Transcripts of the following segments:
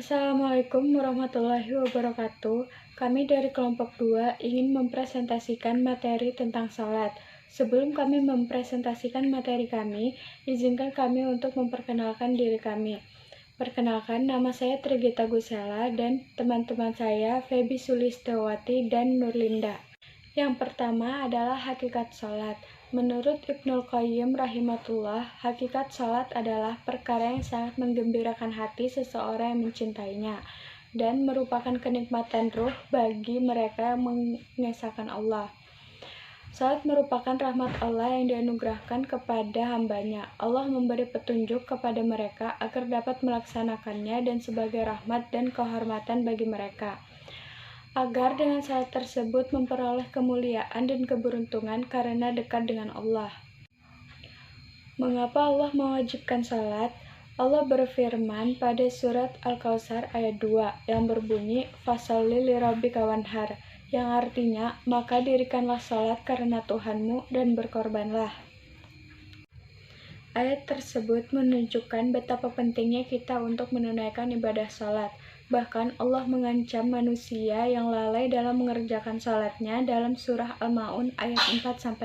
Assalamualaikum warahmatullahi wabarakatuh. Kami dari kelompok 2 ingin mempresentasikan materi tentang salat. Sebelum kami mempresentasikan materi kami, izinkan kami untuk memperkenalkan diri kami. Perkenalkan, nama saya Trigita Gusela dan teman-teman saya Feby Sulistewati dan Nurlinda. Yang pertama adalah hakikat salat. Menurut Ibnul Qayyim rahimahullah, hakikat salat adalah perkara yang sangat menggembirakan hati seseorang yang mencintainya dan merupakan kenikmatan ruh bagi mereka yang mengesahkan Allah. Salat merupakan rahmat Allah yang dianugerahkan kepada hambanya. Allah memberi petunjuk kepada mereka agar dapat melaksanakannya dan sebagai rahmat dan kehormatan bagi mereka, agar dengan salat tersebut memperoleh kemuliaan dan keberuntungan karena dekat dengan Allah. Mengapa Allah mewajibkan salat? Allah berfirman pada surat Al-Kautsar ayat 2 yang berbunyi Fasholli lirabbika wanhar, yang artinya maka dirikanlah salat karena Tuhanmu dan berkorbanlah. Ayat tersebut menunjukkan betapa pentingnya kita untuk menunaikan ibadah salat. Bahkan Allah mengancam manusia yang lalai dalam mengerjakan salatnya dalam surah Al-Ma'un ayat 4-5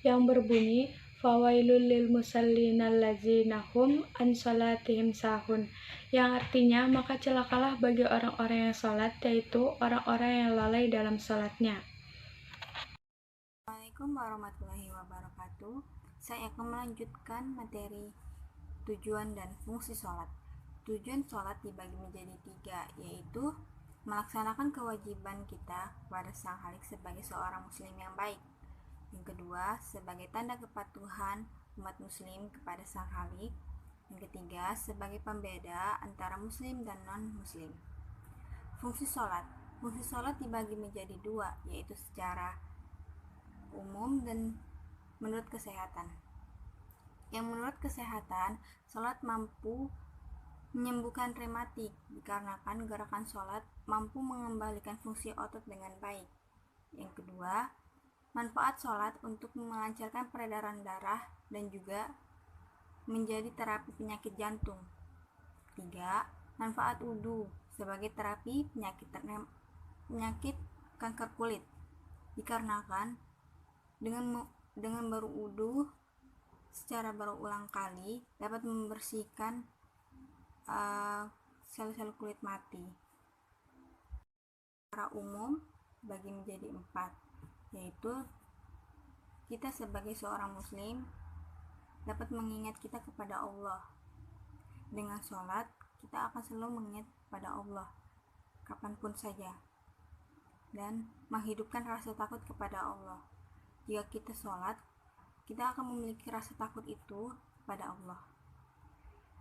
yang berbunyi Fawailul lil musallina allazina hum an salatihim sahun, yang artinya maka celakalah bagi orang-orang yang salat, yaitu orang-orang yang lalai dalam salatnya. Assalamualaikum warahmatullahi wabarakatuh. Saya akan melanjutkan materi tujuan dan fungsi sholat. Tujuan sholat dibagi menjadi 3, yaitu melaksanakan kewajiban kita kepada Sang Khalik sebagai seorang muslim yang baik. Yang kedua, sebagai tanda kepatuhan umat muslim kepada Sang Khalik. Yang ketiga, sebagai pembeda antara muslim dan non-muslim. Fungsi sholat. Fungsi sholat dibagi menjadi 2, yaitu secara umum dan menurut kesehatan. Yang menurut kesehatan, sholat mampu menyembuhkan rematik dikarenakan gerakan sholat mampu mengembalikan fungsi otot dengan baik. Yang kedua, manfaat sholat untuk melancarkan peredaran darah dan juga menjadi terapi penyakit jantung. 3. Manfaat wudhu sebagai terapi penyakit kanker kulit dikarenakan dengan berwudu secara berulang kali dapat membersihkan sel-sel kulit mati. Secara umum bagi menjadi 4, yaitu kita sebagai seorang muslim dapat mengingat kita kepada Allah. Dengan sholat kita akan selalu mengingat kepada Allah kapanpun saja dan menghidupkan rasa takut kepada Allah. Jika kita sholat, kita akan memiliki rasa takut itu kepada Allah.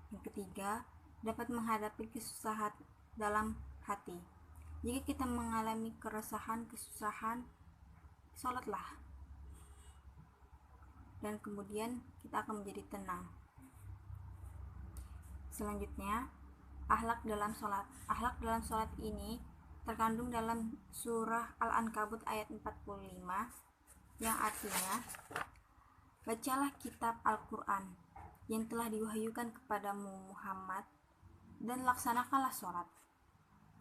Yang ketiga, dapat menghadapi kesusahan dalam hati. Jika kita mengalami keresahan, kesusahan, sholatlah. Dan kemudian kita akan menjadi tenang. Selanjutnya, akhlak dalam sholat. Akhlak dalam sholat ini terkandung dalam surah Al-Ankabut ayat 45 yang artinya bacalah kitab Al-Quran yang telah diwahyukan kepadamu Muhammad dan laksanakanlah sholat.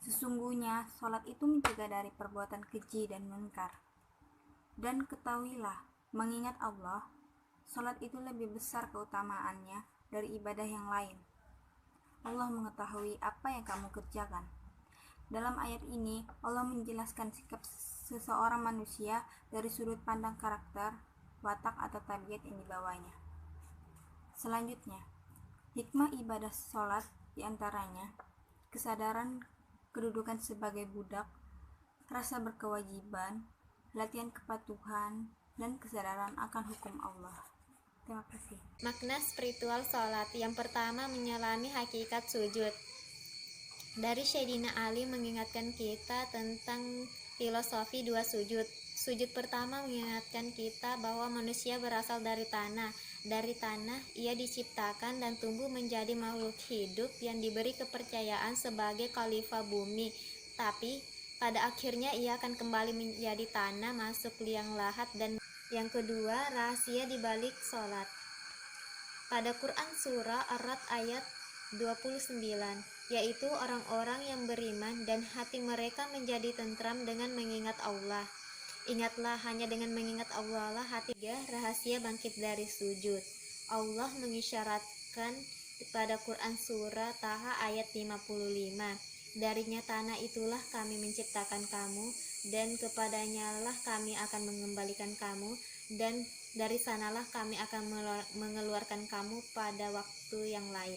Sesungguhnya sholat itu mencegah dari perbuatan keji dan munkar. Dan ketahuilah, mengingat Allah, sholat itu lebih besar keutamaannya dari ibadah yang lain. Allah mengetahui apa yang kamu kerjakan. Dalam ayat ini, Allah menjelaskan sikap seseorang manusia dari sudut pandang karakter, watak atau tabiat yang dibawanya. Selanjutnya, hikmah ibadah sholat diantaranya kesadaran kedudukan sebagai budak, rasa berkewajiban, latihan kepatuhan, dan kesadaran akan hukum Allah. Terima kasih. Makna spiritual sholat. Yang pertama, menyelami hakikat sujud. Dari Sayyidina Ali mengingatkan kita tentang filosofi 2 sujud. Sujud pertama mengingatkan kita bahwa manusia berasal dari tanah. Dari tanah ia diciptakan dan tumbuh menjadi makhluk hidup yang diberi kepercayaan sebagai khalifah bumi. Tapi pada akhirnya ia akan kembali menjadi tanah, masuk liang lahat. Dan yang kedua, rahasia di balik sholat. Pada Quran surah Ar-Ra'd ayat 29, yaitu orang-orang yang beriman dan hati mereka menjadi tentram dengan mengingat Allah. Ingatlah, hanya dengan mengingat Allah lah hati. Rahasia bangkit dari sujud. Allah mengisyaratkan pada Quran surah Taha ayat 55. Darinya tanah itulah kami menciptakan kamu, dan kepadanya lah kami akan mengembalikan kamu, dan dari sanalah kami akan mengeluarkan kamu pada waktu yang lain.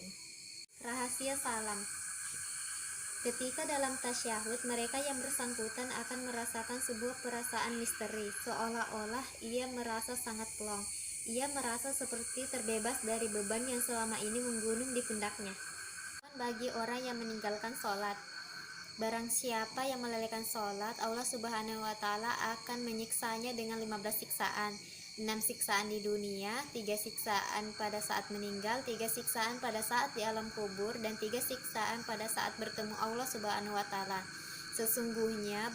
Rahasia salam. Ketika dalam tasyahud, mereka yang bersangkutan akan merasakan sebuah perasaan misteri, seolah-olah ia merasa sangat plong. Ia merasa seperti terbebas dari beban yang selama ini menggunung di pundaknya. Bagi orang yang meninggalkan sholat, barang siapa yang melalaikan sholat, Allah Subhanahu wa Ta'ala akan menyiksanya dengan 15 siksaan. 6 siksaan di dunia, 3 siksaan pada saat meninggal, 3 siksaan pada saat di alam kubur, dan 3 siksaan pada saat bertemu Allah Subhanahu wa Ta'ala. Sesungguhnya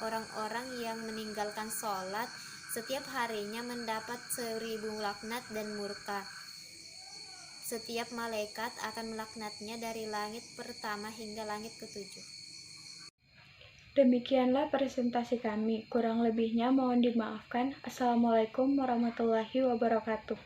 orang-orang yang meninggalkan sholat setiap harinya mendapat 1000 laknat dan murka. Setiap malaikat akan melaknatnya dari langit pertama hingga langit ketujuh. Demikianlah presentasi kami. Kurang lebihnya mohon dimaafkan. Assalamualaikum warahmatullahi wabarakatuh.